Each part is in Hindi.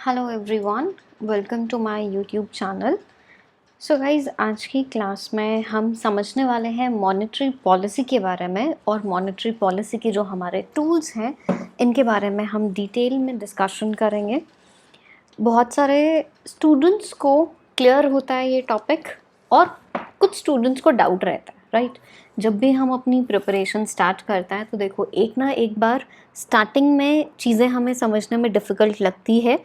Hello everyone, welcome to my YouTube channel. So guys, आज की क्लास में हम समझने वाले हैं मॉनेटरी पॉलिसी के बारे में, और मॉनेटरी पॉलिसी के जो हमारे टूल्स हैं इनके बारे में हम डिटेल में डिस्कशन करेंगे। बहुत सारे स्टूडेंट्स को क्लियर होता है ये टॉपिक, और कुछ स्टूडेंट्स को डाउट रहता है, राइट। जब भी हम अपनी प्रिपरेशन स्टार्ट करते हैं तो देखो, एक ना एक बार स्टार्टिंग में चीज़ें हमें समझने में डिफ़िकल्ट लगती है।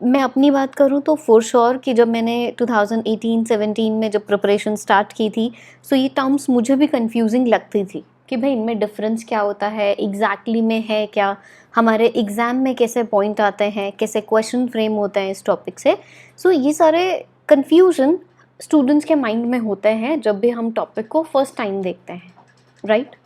मैं अपनी बात करूँ तो फॉर श्योर कि जब मैंने 2018-17 में जब प्रिपरेशन स्टार्ट की थी, सो ये टर्म्स मुझे भी कंफ्यूजिंग लगती थी कि भाई इनमें डिफरेंस क्या होता है, एग्जैक्टली में है क्या, हमारे एग्ज़ाम में कैसे पॉइंट आते हैं, कैसे क्वेश्चन फ्रेम होते हैं इस टॉपिक से। सो ये सारे कन्फ्यूजन स्टूडेंट्स के माइंड में होते हैं जब भी हम टॉपिक को फर्स्ट टाइम देखते हैं, right.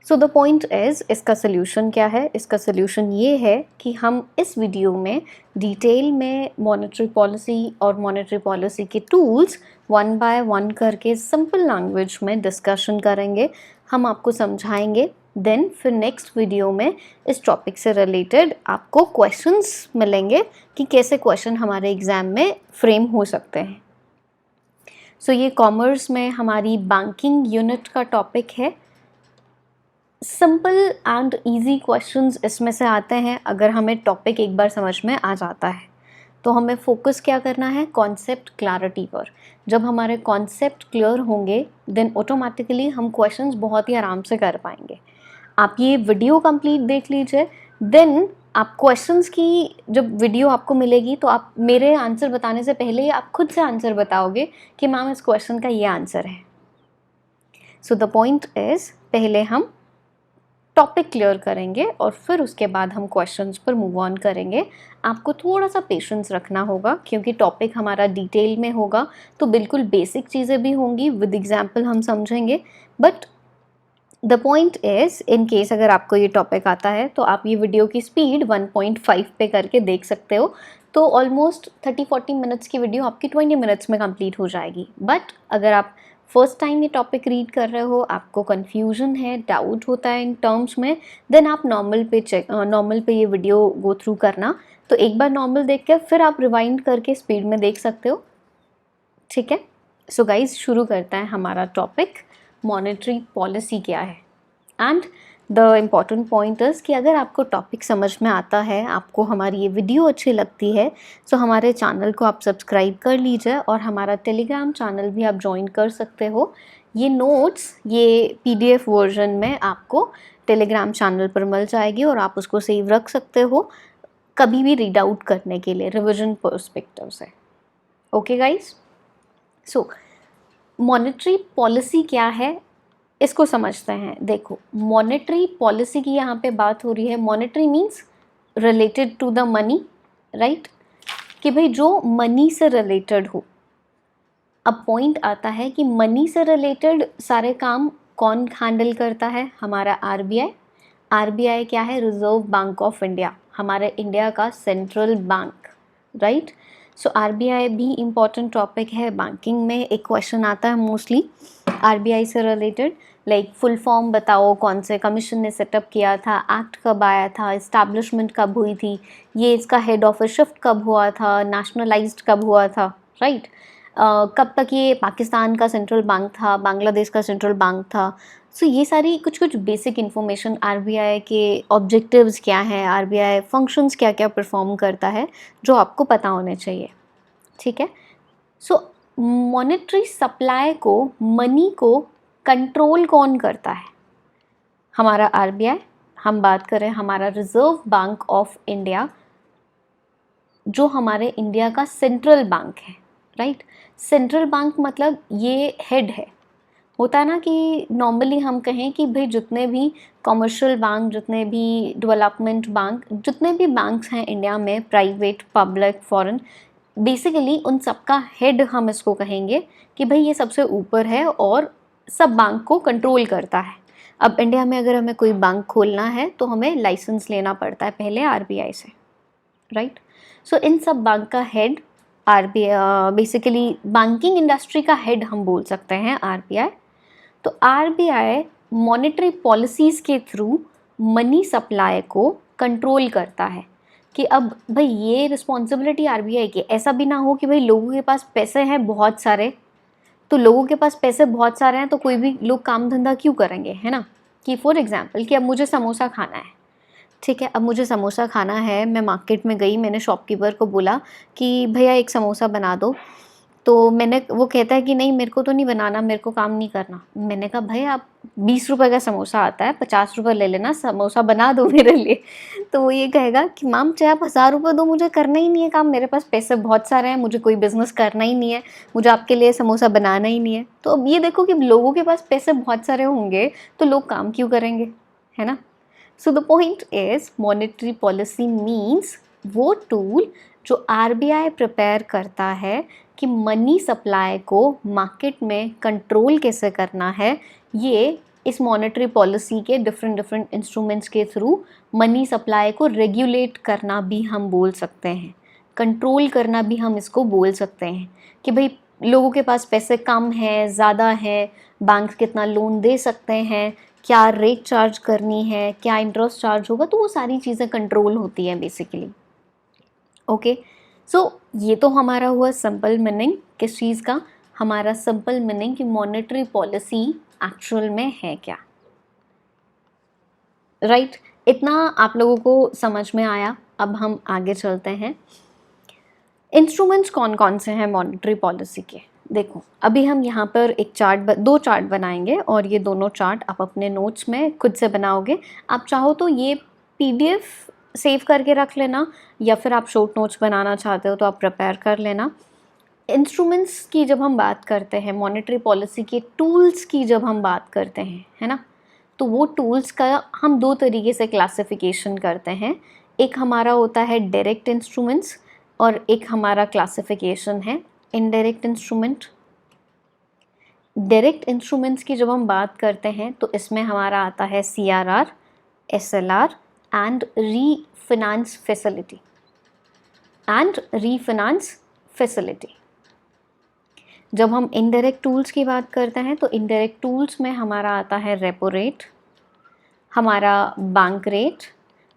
So the point is, इसका सोल्यूशन क्या है? इसका सोल्यूशन ये है कि हम इस वीडियो में डिटेल में मॉनेटरी पॉलिसी और मॉनेटरी पॉलिसी के टूल्स वन बाय वन करके सिंपल लैंग्वेज में डिस्कशन करेंगे, हम आपको समझाएंगे। देन फिर नेक्स्ट वीडियो में इस टॉपिक से रिलेटेड आपको क्वेश्चंस मिलेंगे कि कैसे क्वेश्चन हमारे एग्ज़ाम में फ्रेम हो सकते हैं। सो ये कॉमर्स में हमारी बैंकिंग यूनिट का टॉपिक है। सिंपल एंड इजी क्वेश्चंस इसमें से आते हैं अगर हमें टॉपिक एक बार समझ में आ जाता है। तो हमें फोकस क्या करना है? कॉन्सेप्ट क्लैरिटी पर। जब हमारे कॉन्सेप्ट क्लियर होंगे देन ऑटोमेटिकली हम क्वेश्चंस बहुत ही आराम से कर पाएंगे। आप ये वीडियो कंप्लीट देख लीजिए, देन आप क्वेश्चंस की जब वीडियो आपको मिलेगी तो आप मेरे आंसर बताने से पहले ही आप खुद से आंसर बताओगे कि मैम इस क्वेश्चन का ये आंसर है। सो द पॉइंट इज़, पहले हम टॉपिक क्लियर करेंगे और फिर उसके बाद हम क्वेश्चंस पर मूव ऑन करेंगे। आपको थोड़ा सा पेशेंस रखना होगा क्योंकि टॉपिक हमारा डिटेल में होगा, तो बिल्कुल बेसिक चीज़ें भी होंगी, विद एग्जांपल हम समझेंगे। But the point is, in case अगर आपको ये टॉपिक आता है तो आप ये वीडियो की स्पीड 1.5 पे करके देख सकते हो, तो ऑलमोस्ट 30-40 मिनट्स की वीडियो आपकी 20 मिनट्स में कंप्लीट हो जाएगी। बट अगर आप फर्स्ट टाइम ये टॉपिक रीड कर रहे हो, आपको कन्फ्यूजन है, डाउट होता है इन टर्म्स में, देन आप नॉर्मल पे ये वीडियो गो थ्रू करना। तो एक बार नॉर्मल देख के फिर आप रिवाइंड करके स्पीड में देख सकते हो, ठीक है। सो गाइज, शुरू करते हैं हमारा टॉपिक, मॉनेटरी पॉलिसी क्या है। And the important point is कि अगर आपको टॉपिक समझ में आता है, आपको हमारी ये वीडियो अच्छी लगती है, सो हमारे चैनल को आप सब्सक्राइब कर लीजिए और हमारा टेलीग्राम चैनल भी आप ज्वाइन कर सकते हो। ये नोट्स, ये PDF वर्जन में आपको टेलीग्राम चैनल पर मिल जाएगी और आप उसको सेव रख सकते हो कभी भी रीड आउट करने के लिए रिविजन पर्सपेक्टिव से। ओके गाइज, सो मॉनेटरी पॉलिसी क्या है इसको समझते हैं। देखो, मॉनेटरी पॉलिसी की यहाँ पे बात हो रही है। Monetary means related to the money, right, कि भाई जो मनी से रिलेटेड हो। अब पॉइंट आता है कि मनी से रिलेटेड सारे काम कौन हैंडल करता है? हमारा RBI। RBI क्या है? रिजर्व बैंक ऑफ इंडिया, हमारे इंडिया का सेंट्रल बैंक, राइट। सो RBI भी इम्पॉर्टेंट टॉपिक है। बैंकिंग में एक क्वेश्चन आता है मोस्टली RBI से रिलेटेड, लाइक फुल फॉर्म बताओ, कौन से कमीशन ने सेटअप किया था, एक्ट कब आया था, इस्टेब्लिशमेंट कब हुई थी, ये इसका हेड ऑफिस शिफ्ट कब हुआ था, नेशनलाइज्ड कब हुआ था, राइट। कब तक ये पाकिस्तान का सेंट्रल बैंक था, बांग्लादेश का सेंट्रल बैंक था। सो ये सारी कुछ कुछ बेसिक इन्फॉर्मेशन, RBI के ऑब्जेक्टिव्स क्या हैं, RBI फंक्शंस क्या क्या परफॉर्म करता है, जो आपको पता होने चाहिए, ठीक है। सो मॉनेटरी सप्लाई को, मनी को कंट्रोल कौन करता है? हमारा RBI। हम बात करें हमारा रिजर्व बैंक ऑफ इंडिया, जो हमारे इंडिया का सेंट्रल बैंक है, राइट। सेंट्रल बैंक मतलब ये हेड है। होता है ना कि नॉर्मली हम कहें कि भाई जितने भी कमर्शियल बैंक, जितने भी डेवलपमेंट बैंक, जितने भी बैंक्स हैं इंडिया में, प्राइवेट, पब्लिक, फॉरेन, बेसिकली उन सबका हेड हम इसको कहेंगे कि भाई ये सबसे ऊपर है और सब बैंक को कंट्रोल करता है। अब इंडिया में अगर हमें कोई बैंक खोलना है तो हमें लाइसेंस लेना पड़ता है पहले RBI से, राइट। सो इन सब बैंक का head RBI, basically banking industry का हेड हम बोल सकते हैं RBI। तो RBI मॉनेटरी पॉलिसीज़ के थ्रू मनी सप्लाई को कंट्रोल करता है कि अब भाई ये रिस्पॉन्सिबिलिटी आरबीआई की, ऐसा भी ना हो कि भाई लोगों के पास पैसे हैं बहुत सारे, तो लोगों के पास पैसे बहुत सारे हैं तो कोई भी लोग काम धंधा क्यों करेंगे, है ना। कि फॉर एग्जाम्पल कि अब मुझे समोसा खाना है, ठीक है, अब मुझे समोसा खाना है, मैं मार्केट में गई, मैंने शॉपकीपर को बोला कि भैया एक समोसा बना दो, तो वो कहता है कि नहीं मेरे को तो नहीं बनाना, मेरे को काम नहीं करना। मैंने कहा भाई आप 20 रुपए का समोसा आता है, 50 रुपए ले लेना, समोसा बना दो मेरे लिए। तो वो ये कहेगा कि मैम चाहे आप 1000 रुपये दो, मुझे करना ही नहीं है काम, मेरे पास पैसे बहुत सारे हैं, मुझे कोई बिजनेस करना ही नहीं है, मुझे आपके लिए समोसा बनाना ही नहीं है। तो अब ये देखो कि लोगों के पास पैसे बहुत सारे होंगे तो लोग काम क्यों करेंगे, है ना। So the point is monetary policy means वो टूल जो आरबीआई प्रिपेयर करता है कि मनी सप्लाई को मार्केट में कंट्रोल कैसे करना है। ये इस मॉनेटरी पॉलिसी के डिफरेंट इंस्ट्रूमेंट्स के थ्रू मनी सप्लाई को रेगुलेट करना भी हम बोल सकते हैं, कंट्रोल करना भी हम इसको बोल सकते हैं कि भाई लोगों के पास पैसे कम है, ज़्यादा है, बैंक कितना लोन दे सकते हैं, क्या रेट चार्ज करनी है, क्या इंटरेस्ट चार्ज होगा, तो वो सारी चीज़ें कंट्रोल होती हैं बेसिकली। ओके, सो ये तो हमारा हुआ सिंपल मीनिंग किस चीज़ का, हमारा सिंपल मीनिंग कि मॉनेटरी पॉलिसी एक्चुअल में है क्या, राइट। इतना आप लोगों को समझ में आया। अब हम आगे चलते हैं। इंस्ट्रूमेंट्स कौन कौन से हैं मॉनेटरी पॉलिसी के। देखो अभी हम यहाँ पर दो चार्ट बनाएंगे और ये दोनों चार्ट आप अपने नोट्स में खुद से बनाओगे। आप चाहो तो ये पीडीएफ सेव करके रख लेना, या फिर आप शॉर्ट नोट्स बनाना चाहते हो तो आप प्रिपेयर कर लेना। इंस्ट्रूमेंट्स की जब हम बात करते हैं, मॉनेटरी पॉलिसी के टूल्स की जब हम बात करते हैं, है ना, तो वो टूल्स का हम दो तरीके से क्लासिफिकेशन करते हैं। एक हमारा होता है डायरेक्ट इंस्ट्रूमेंट्स और एक हमारा क्लासिफिकेशन है इनडायरेक्ट इंस्ट्रूमेंट। डायरेक्ट इंस्ट्रूमेंट्स की जब हम बात करते हैं तो इसमें हमारा आता है CRR, SLR and refinance facility. जब हम इनडायरेक्ट टूल्स की बात करते हैं तो इनडायरेक्ट टूल्स में हमारा आता है रेपो रेट, हमारा बैंक रेट।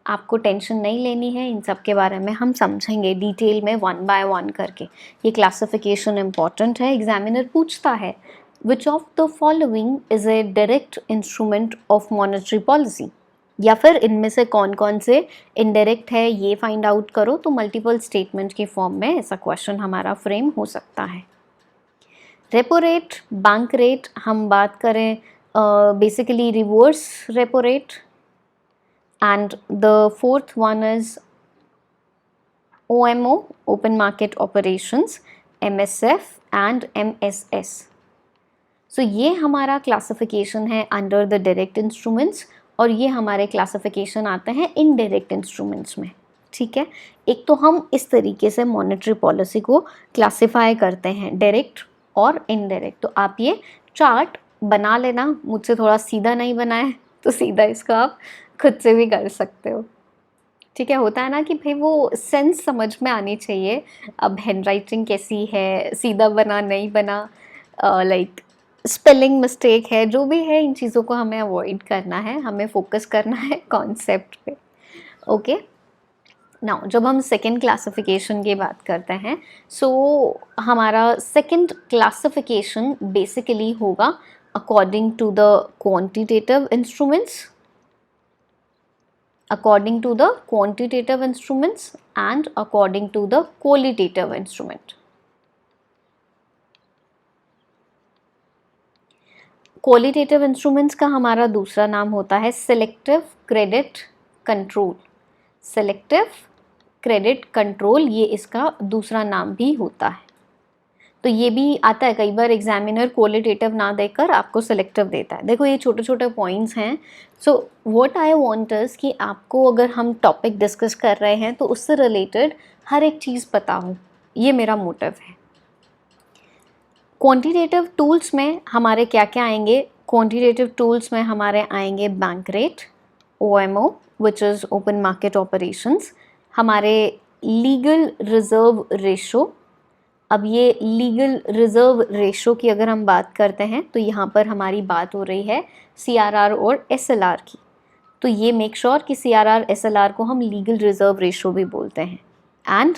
आपको टेंशन नहीं लेनी है, इन सब के बारे में हम समझेंगे डिटेल में 1 बाय 1 करके। ये क्लासिफिकेशन इम्पॉर्टेंट है, एग्जामिनर पूछता है which of the following is a direct instrument of monetary policy, या फिर इनमें से कौन कौन से इनडायरेक्ट है ये फाइंड आउट करो। तो मल्टीपल स्टेटमेंट की फॉर्म में ऐसा क्वेश्चन हमारा फ्रेम हो सकता है। रेपो रेट, बैंक रेट हम बात करें basically reverse repo rate, and the fourth one is OMO, open market operations, MSF and MSS. So ये हमारा क्लासिफिकेशन है अंडर द डायरेक्ट इंस्ट्रूमेंट्स और ये हमारे क्लासिफिकेशन आते हैं इनडायरेक्ट इंस्ट्रूमेंट्स में, ठीक है। एक तो हम इस तरीके से मॉनेटरी पॉलिसी को क्लासिफाई करते हैं, डायरेक्ट और इनडायरेक्ट। तो आप ये चार्ट बना लेना, मुझसे थोड़ा सीधा नहीं बना है तो सीधा इसका आप खुद से भी कर सकते हो, ठीक है। होता है ना कि भाई वो सेंस समझ में आनी चाहिए, अब हैंडराइटिंग कैसी है, सीधा बना नहीं बना, लाइक स्पेलिंग मिस्टेक है, जो भी है इन चीज़ों को हमें अवॉइड करना है, हमें फोकस करना है कॉन्सेप्ट पे। ओके, नाउ जब हम सेकेंड क्लासिफिकेशन की बात करते हैं, सो हमारा सेकेंड क्लासिफिकेशन बेसिकली होगा according to the quantitative instruments, according to the quantitative instruments and according to the qualitative instrument. Qualitative instruments का हमारा दूसरा नाम होता है selective credit control. Selective credit control ये इसका दूसरा नाम भी होता है। तो ये भी आता है कई बार, एग्जामिनर क्वालिटेटिव ना देकर आपको सिलेक्टिव देता है। देखो ये छोटे छोटे पॉइंट्स हैं। So what I want is कि आपको अगर हम टॉपिक डिस्कस कर रहे हैं तो उससे रिलेटेड हर एक चीज़ पता हो, ये मेरा मोटिव है। क्वांटिटेटिव टूल्स में हमारे क्या क्या आएंगे, क्वांटिटेटिव टूल्स में हमारे आएंगे bank rate, OMO which is open market operations, हमारे लीगल रिजर्व रेशो। अब ये लीगल रिजर्व रेशो की अगर हम बात करते हैं तो यहाँ पर हमारी बात हो रही है CRR और SLR की। तो ये मेक श्योर कि CRR SLR को हम लीगल रिजर्व रेशो भी बोलते हैं। एंड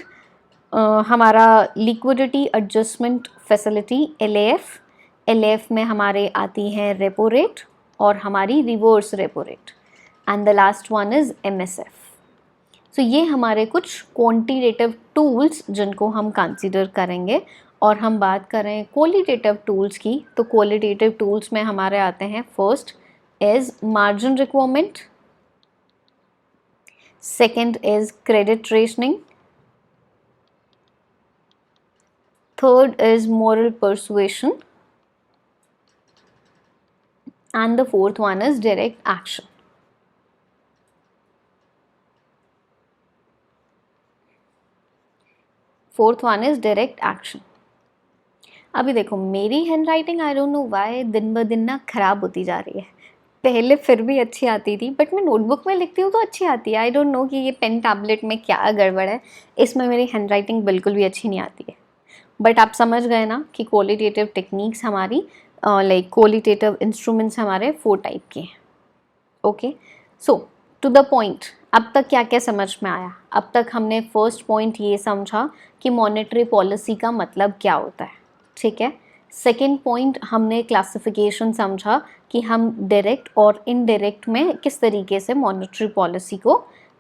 हमारा लिक्विडिटी एडजस्टमेंट फैसिलिटी LAF में हमारे आती है रेपो रेट और हमारी reverse repo rate. And the last one is MSF। सो ये हमारे कुछ क्वांटिटेटिव टूल्स जिनको हम कंसीडर करेंगे। और हम बात करें क्वालिटेटिव टूल्स की, तो क्वालिटेटिव टूल्स में हमारे आते हैं, first is margin requirement, second is credit rationing, third is moral persuasion, and the fourth one is direct action. Fourth one is direct action. अभी देखो मेरी hand writing I don't know why दिन ब दिन ना ख़राब होती जा रही है। पहले फिर भी अच्छी आती थी, बट मैं नोटबुक में लिखती हूँ तो अच्छी आती है। आई डोंट नो कि ये पेन टैबलेट में क्या गड़बड़ है, इसमें मेरी हैंड राइटिंग बिल्कुल भी अच्छी नहीं आती है। बट आप समझ गए ना कि क्वालिटेटिव टेक्निक्स हमारी लाइक क्वालिटेटिव इंस्ट्रूमेंट्स हमारे 4 टाइप के हैं। Okay, so to the point, अब तक क्या क्या समझ में आया? अब तक हमने फर्स्ट पॉइंट ये समझा कि मॉनेटरी पॉलिसी का मतलब क्या होता है, ठीक है। सेकेंड पॉइंट हमने क्लासिफिकेशन समझा कि हम डायरेक्ट और इनडायरेक्ट में किस तरीके से मॉनेटरी पॉलिसी को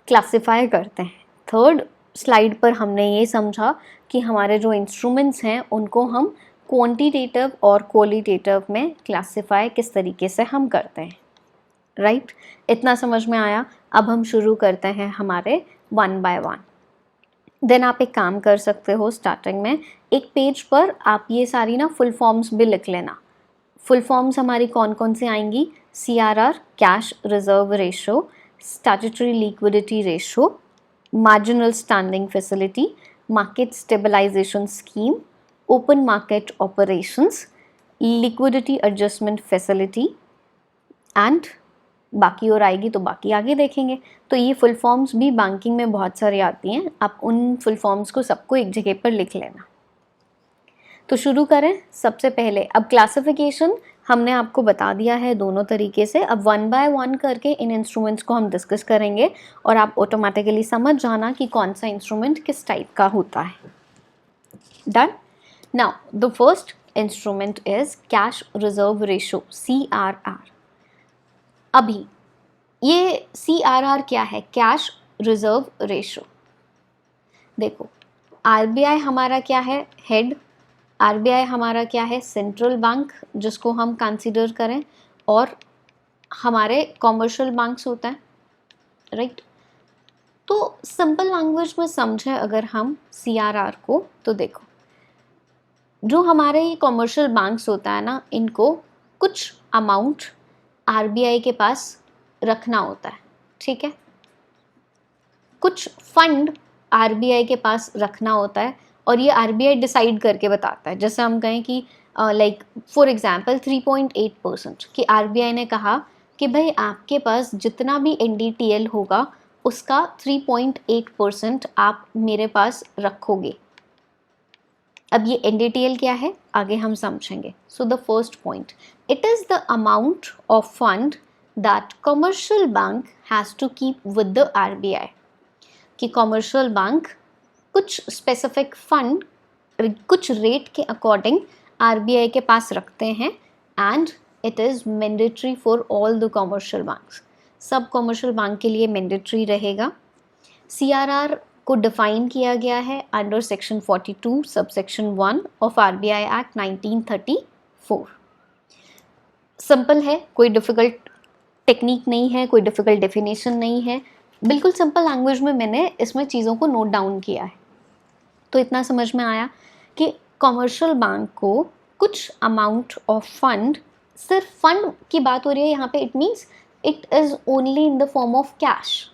क्लासिफाई करते हैं। थर्ड स्लाइड पर हमने ये समझा कि हमारे जो इंस्ट्रूमेंट्स हैं उनको हम क्वांटिटेटिव और क्वालिटेटिव में क्लासिफाई किस तरीके से हम करते हैं, राइट। इतना समझ में आया। अब हम शुरू करते हैं हमारे 1 by 1। देन आप एक काम कर सकते हो, स्टार्टिंग में एक पेज पर आप ये सारी ना फुल फॉर्म्स भी लिख लेना। फुल फॉर्म्स हमारी कौन कौन सी आएंगी? CRR cash reserve ratio, statutory liquidity ratio, marginal standing facility, market stabilisation scheme, open market operations, liquidity adjustment facility and बाकी और आएगी तो बाकी आगे देखेंगे। तो ये फुल फॉर्म्स भी बैंकिंग में बहुत सारी आती हैं, आप उन फुल फॉर्म्स को सबको एक जगह पर लिख लेना। तो शुरू करें। सबसे पहले अब क्लासिफिकेशन हमने आपको बता दिया है दोनों तरीके से। अब 1 by 1 करके इन इंस्ट्रूमेंट्स को हम डिस्कस करेंगे और आप ऑटोमेटिकली समझ जाना कि कौन सा इंस्ट्रूमेंट किस टाइप का होता है। Done. Now the first instrument is cash reserve ratio, CRR। अभी ये CRR क्या है? Cash reserve ratio. देखो RBI हमारा क्या है? हेड। RBI हमारा क्या है? सेंट्रल बैंक, जिसको हम कंसीडर करें, और हमारे कॉमर्शियल बैंक्स होते हैं, राइट। तो सिंपल लैंग्वेज में समझें अगर हम CRR को, तो देखो जो हमारे ये कॉमर्शियल बैंक्स होता है ना, इनको कुछ अमाउंट RBI के पास रखना होता है, ठीक है। कुछ फंड RBI के पास रखना होता है और ये RBI डिसाइड करके बताता है। जैसे हम कहें कि लाइक फॉर एग्जांपल 3.8% कि RBI ने कहा कि भाई आपके पास जितना भी NDTL होगा उसका 3.8% आप मेरे पास रखोगे। अब ये NDTL क्या है आगे हम समझेंगे। So the first point, it is the amount of fund that commercial bank has to keep with the RBI। कि कमर्शियल बैंक कुछ स्पेसिफिक फंड कुछ रेट के अकॉर्डिंग RBI के पास रखते हैं and it is mandatory for all the commercial banks. सब कमर्शियल बैंक के लिए मैंडेटरी रहेगा। CRR को डिफाइन किया गया है under section 42 subsection 1 of RBI act 1934। Simple है, कोई डिफ़िकल्ट टेक्निक नहीं है, कोई डिफ़िकल्ट डेफिनेशन नहीं है, बिल्कुल सिंपल लैंग्वेज में मैंने इसमें चीज़ों को नोट डाउन किया है। तो इतना समझ में आया कि कमर्शियल बैंक को कुछ अमाउंट ऑफ फंड, सिर्फ फंड की बात हो रही है यहाँ पे, it means it is only in the form of cash,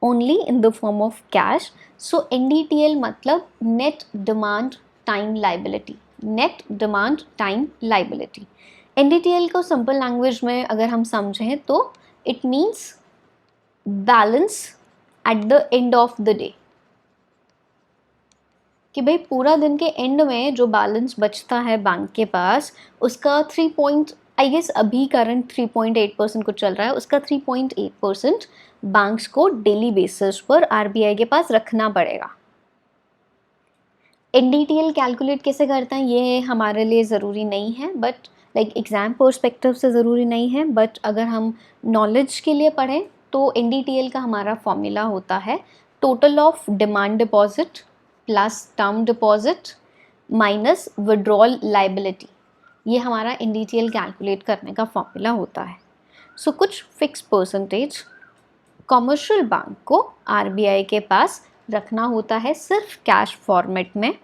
only in the form of cash. So NDTL मतलब net demand time liability, net demand time liability. NDTL को सिंपल लैंग्वेज में अगर हम समझें तो it means balance at the end of the day, कि भाई पूरा दिन के एंड में जो बैलेंस बचता है बैंक के पास उसका आई गेस अभी करंट 3.8% कुछ चल रहा है, उसका 3.8% बैंक्स को डेली बेसिस पर आरबीआई के पास रखना पड़ेगा। एनडीटीएल कैलकुलेट कैसे करते हैं ये हमारे लिए ज़रूरी नहीं है, बट लाइक एग्ज़ाम पर्सपेक्टिव से ज़रूरी नहीं है, बट अगर हम नॉलेज के लिए पढ़ें तो एनडीटीएल का हमारा फॉर्मूला होता है total of demand deposit plus term deposit minus withdrawal liability. ये हमारा एनडीटीएल कैलकुलेट करने का फॉर्मूला होता है। सो कुछ फिक्स परसेंटेज कॉमर्शियल बैंक को आरबीआई के पास रखना होता है सिर्फ कैश फॉर्मेट में,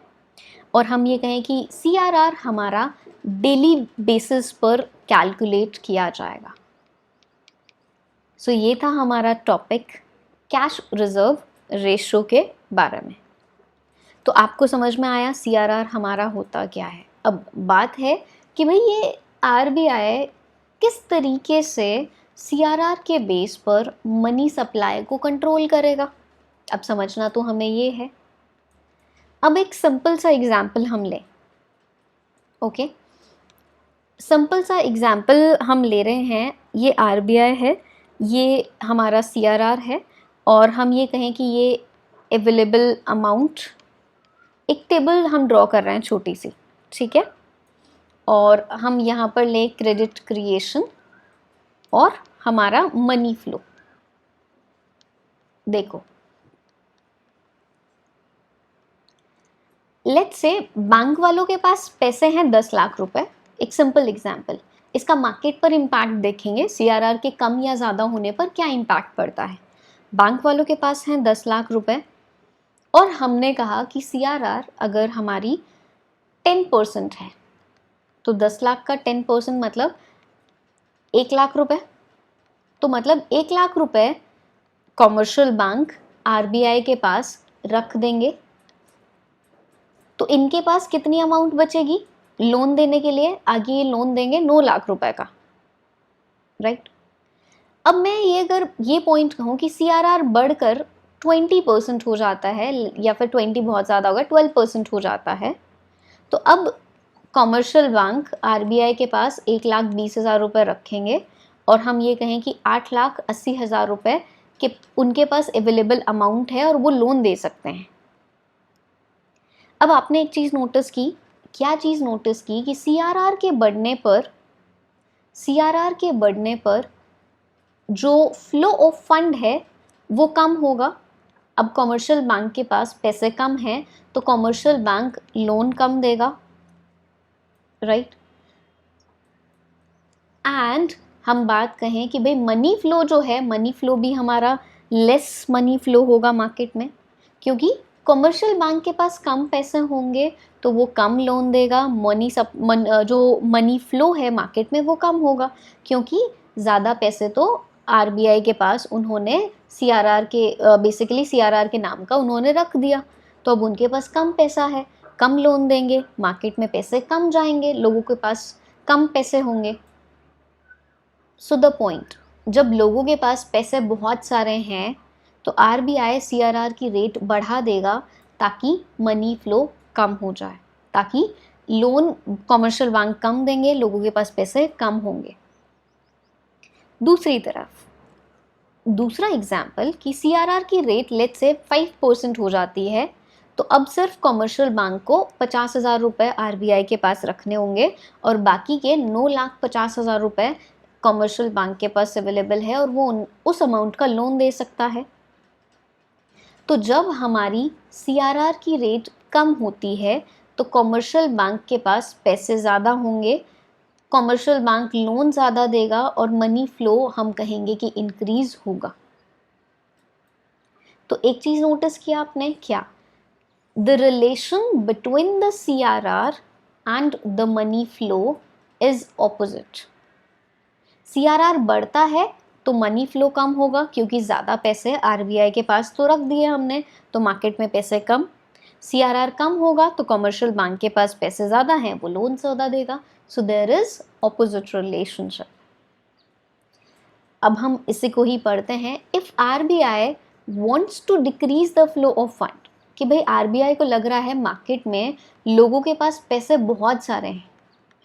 और हम ये कहें कि सीआरआर हमारा डेली बेसिस पर कैलकुलेट किया जाएगा। सो ये था हमारा टॉपिक कैश रिजर्व रेशो के बारे में। तो आपको समझ में आया सीआरआर हमारा होता क्या है। अब बात है कि भाई ये आरबीआई किस तरीके से सीआरआर के बेस पर मनी सप्लाई को कंट्रोल करेगा। अब समझना तो हमें ये है। अब एक सिंपल सा एग्जाम्पल हम लें। ओके, सिंपल सा एग्जाम्पल हम ले रहे हैं। ये आरबीआई है, ये हमारा सीआरआर है, और हम ये कहें कि ये अवेलेबल अमाउंट, एक टेबल हम ड्रॉ कर रहे हैं छोटी सी, ठीक है, और हम यहाँ पर लें क्रेडिट क्रिएशन और हमारा मनी फ्लो। देखो, लेट्स से बैंक वालों के पास पैसे हैं 10 लाख रुपए, एक सिंपल एग्जांपल। इसका मार्केट पर इम्पैक्ट देखेंगे, सीआरआर के कम या ज़्यादा होने पर क्या इम्पैक्ट पड़ता है। बैंक वालों के पास हैं 10 लाख रुपए, और हमने कहा कि सीआरआर अगर हमारी 10% है तो 10 लाख का 10% मतलब 1 लाख रुपए। तो मतलब 1 लाख रुपए कॉमर्शियल बैंक आरबीआई के पास रख देंगे। तो इनके पास कितनी अमाउंट बचेगी लोन देने के लिए? आगे ये लोन देंगे 9 लाख रुपए का, राइट। अब मैं ये अगर ये पॉइंट कहूँ कि सीआरआर बढ़कर 20% हो जाता है, या फिर 20 बहुत ज़्यादा होगा, 12% हो जाता है, तो अब कॉमर्शियल बैंक आरबीआई के पास 1,20,000 रुपये रखेंगे, और हम ये कहें कि 8,80,000 रुपये के उनके पास अवेलेबल अमाउंट है और वो लोन दे सकते हैं। अब आपने एक चीज़ नोटिस की, क्या चीज़ नोटिस की कि सीआरआर के बढ़ने पर जो फ्लो ऑफ फंड है वो कम होगा। अब कॉमर्शियल बैंक के पास पैसे कम हैं तो कॉमर्शियल बैंक लोन कम देगा, राइट। एंड हम बात कहें कि भाई मनी फ्लो जो है, मनी फ्लो भी हमारा लेस मनी फ्लो होगा मार्केट में, क्योंकि कॉमर्शियल बैंक के पास कम पैसे होंगे तो वो कम लोन देगा। जो मनी फ्लो है मार्केट में वो कम होगा, क्योंकि ज़्यादा पैसे तो आरबीआई के पास उन्होंने सीआरआर के बेसिकली सीआरआर के नाम का उन्होंने रख दिया, तो अब उनके पास कम पैसा है, कम लोन देंगे, मार्केट में पैसे कम जाएंगे, लोगों के पास कम पैसे होंगे। सो द पॉइंट, जब लोगों के पास पैसे बहुत सारे हैं तो आरबीआई सीआरआर की रेट बढ़ा देगा ताकि मनी फ्लो कम हो जाए, ताकि लोन कॉमर्शियल बैंक कम देंगे, लोगों के पास पैसे कम होंगे। दूसरी तरफ दूसरा एग्जाम्पल कि सीआरआर की रेट लेट से 5% हो जाती है, तो अब सिर्फ कॉमर्शियल बैंक को 50,000 रुपये आरबीआई के पास रखने होंगे, और बाकी के 9,50,000 रुपये कॉमर्शियल बैंक के पास अवेलेबल है और वो उस अमाउंट का लोन दे सकता है। तो जब हमारी सीआरआर की रेट कम होती है तो कॉमर्शियल बैंक के पास पैसे ज़्यादा होंगे, कॉमर्शियल बैंक लोन ज़्यादा देगा और मनी फ्लो हम कहेंगे कि इंक्रीज होगा। तो एक चीज़ नोटिस किया आपने क्या? The relation between the CRR and the money flow is opposite. CRR बढ़ता है तो मनी फ्लो कम होगा, क्योंकि ज़्यादा पैसे आरबीआई के पास तो रख दिए हमने, तो मार्केट में पैसे कम। सीआरआर कम होगा तो कमर्शियल बैंक के पास पैसे ज़्यादा हैं, वो लोन ज़्यादा देगा। So there is opposite relationship. अब हम इसी को ही पढ़ते हैं। If RBI wants to decrease the flow of fund, कि भाई आरबीआई को लग रहा है मार्केट में लोगों के पास पैसे बहुत सारे हैं,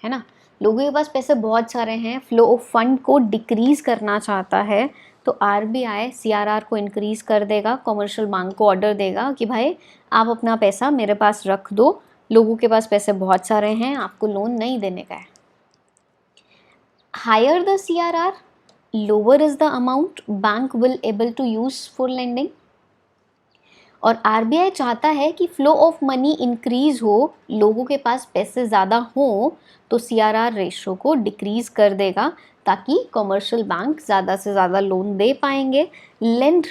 है ना, लोगों के पास पैसे बहुत सारे हैं, फ्लो ऑफ फंड को डिक्रीज करना चाहता है, तो आरबीआई सीआरआर को इंक्रीज कर देगा, कमर्शियल बैंक को ऑर्डर देगा कि भाई आप अपना पैसा मेरे पास रख दो, लोगों के पास पैसे बहुत सारे हैं, आपको लोन नहीं देने का है। Higher the CRR, lower is the amount bank will able to use for lending. और आरबीआई चाहता है कि फ्लो ऑफ मनी इंक्रीज हो, लोगों के पास पैसे ज़्यादा हो, तो सीआरआर रेशो को डिक्रीज कर देगा ताकि कमर्शियल बैंक ज़्यादा से ज़्यादा लोन दे पाएंगे, लेंड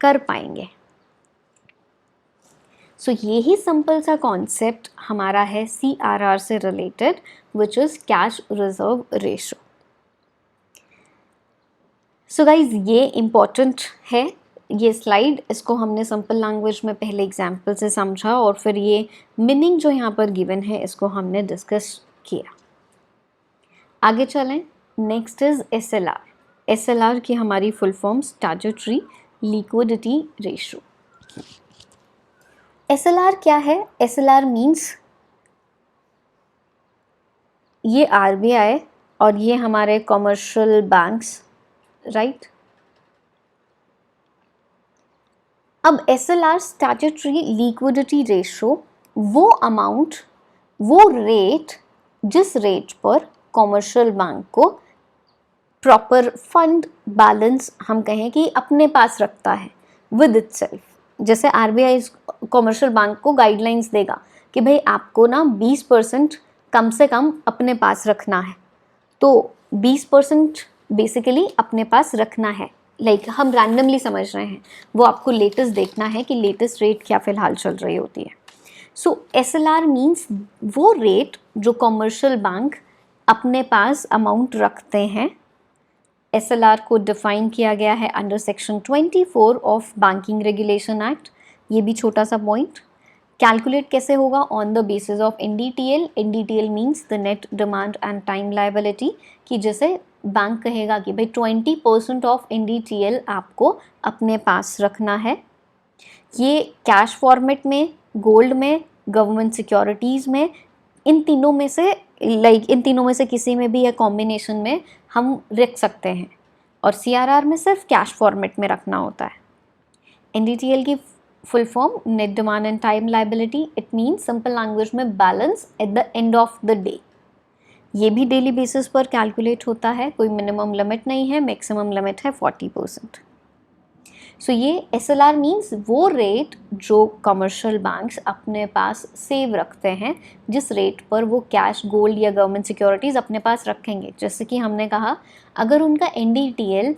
कर पाएंगे। सो यही सिंपल सा कॉन्सेप्ट हमारा है सीआरआर से related, which is cash reserve ratio. So guys ये इम्पॉर्टेंट है ये स्लाइड, इसको हमने सिंपल लैंग्वेज में पहले एग्जाम्पल से समझा और फिर ये मीनिंग जो यहाँ पर गिवन है इसको हमने डिस्कस किया। आगे चलें, नेक्स्ट इज एसएलआर। एसएलआर की हमारी full form statutory liquidity ratio. SLR क्या है? एसएलआर मीन्स ये आरबीआई और ये हमारे कमर्शियल बैंक्स, राइट। अब एसएलआर स्टैट्यूटरी लिक्विडिटी रेशो वो अमाउंट, वो रेट जिस रेट पर कमर्शियल बैंक को प्रॉपर फंड बैलेंस हम कहें कि अपने पास रखता है विद इटसेल्फ। जैसे आरबीआई कमर्शियल बैंक को गाइडलाइंस देगा कि भाई आपको ना 20% कम से कम अपने पास रखना है, तो 20% बेसिकली अपने पास रखना है। लाइक हम रैंडमली समझ रहे हैं, वो आपको लेटेस्ट देखना है कि लेटेस्ट रेट क्या फ़िलहाल चल रही होती है। सो एसएलआर मीन्स वो रेट जो कमर्शियल बैंक अपने पास अमाउंट रखते हैं। एसएलआर को डिफाइन किया गया है under section 24 of banking regulation act. ये भी छोटा सा पॉइंट, कैलकुलेट कैसे होगा? On the basis of NDTL. NDTL means the net demand and time liability, कि जैसे बैंक कहेगा कि भाई 20% ऑफ एनडीटीएल आपको अपने पास रखना है। ये कैश फॉर्मेट में, गोल्ड में, गवर्नमेंट सिक्योरिटीज़ में, इन तीनों में से इन तीनों में से किसी में भी या कॉम्बिनेशन में हम रख सकते हैं। और सीआरआर में सिर्फ कैश फॉर्मेट में रखना होता है। एनडीटीएल की full form net demand and time liability. It means simple language में balance at the end of the day. ये भी डेली बेसिस पर कैलकुलेट होता है, कोई मिनिमम लिमिट नहीं है, मैक्सिमम लिमिट है 40%। सो ये एसएलआर मीन्स वो रेट जो कमर्शियल बैंक्स अपने पास सेव रखते हैं, जिस रेट पर वो कैश, गोल्ड या गवर्नमेंट सिक्योरिटीज़ अपने पास रखेंगे। जैसे कि हमने कहा, अगर उनका NDTL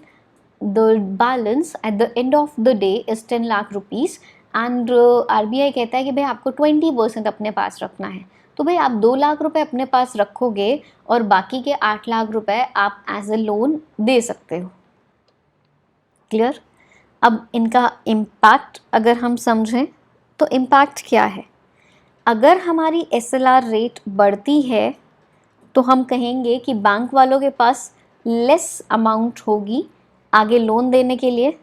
the balance at the end of the day is 10 lakh rupees and RBI कहता है कि भाई आपको 20% अपने पास रखना है, तो भाई आप 2 लाख रुपए अपने पास रखोगे और बाकी के 8 लाख रुपए आप एज ए लोन दे सकते हो। क्लियर? अब इनका इम्पैक्ट अगर हम समझें तो इम्पैक्ट क्या है? अगर हमारी एसएलआर रेट बढ़ती है तो हम कहेंगे कि बैंक वालों के पास लेस अमाउंट होगी आगे लोन देने के लिए।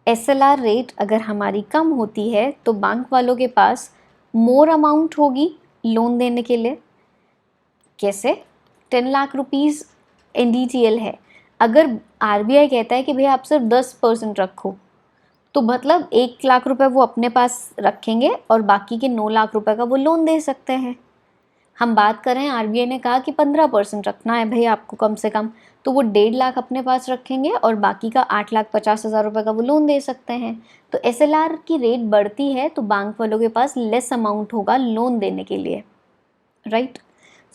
एसएलआर रेट अगर हमारी कम होती है तो बैंक वालों के पास मोर अमाउंट होगी लोन देने के लिए। कैसे? 10 लाख रुपीज़ एनडीटीएल है, अगर आरबीआई कहता है कि भैया आप सिर्फ 10% रखो, तो मतलब 1 लाख रुपए वो अपने पास रखेंगे और बाकी के 9 लाख रुपए का वो लोन दे सकते हैं। हम बात करें, आरबीआई ने कहा कि 15% रखना है भैया आपको कम से कम, तो वो 1.5 लाख अपने पास रखेंगे और बाकी का 8,50,000 रुपये का वो लोन दे सकते हैं। तो एसएलआर की रेट बढ़ती है तो बैंक वालों के पास लेस अमाउंट होगा लोन देने के लिए, right.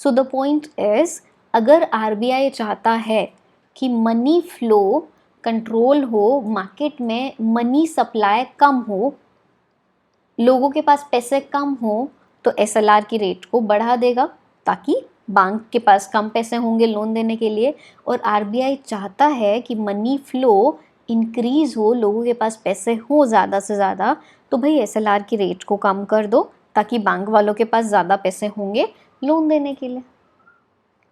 So the point is, अगर आरबीआई चाहता है कि मनी फ्लो कंट्रोल हो, मार्केट में मनी सप्लाई कम हो, लोगों के पास पैसे कम हो, तो एसएलआर की रेट को बढ़ा देगा ताकि बैंक के पास कम पैसे होंगे लोन देने के लिए। और आरबीआई चाहता है कि मनी फ्लो इंक्रीज़ हो, लोगों के पास पैसे हो ज़्यादा से ज़्यादा, तो भाई एसएलआर की रेट को कम कर दो ताकि बैंक वालों के पास ज़्यादा पैसे होंगे लोन देने के लिए।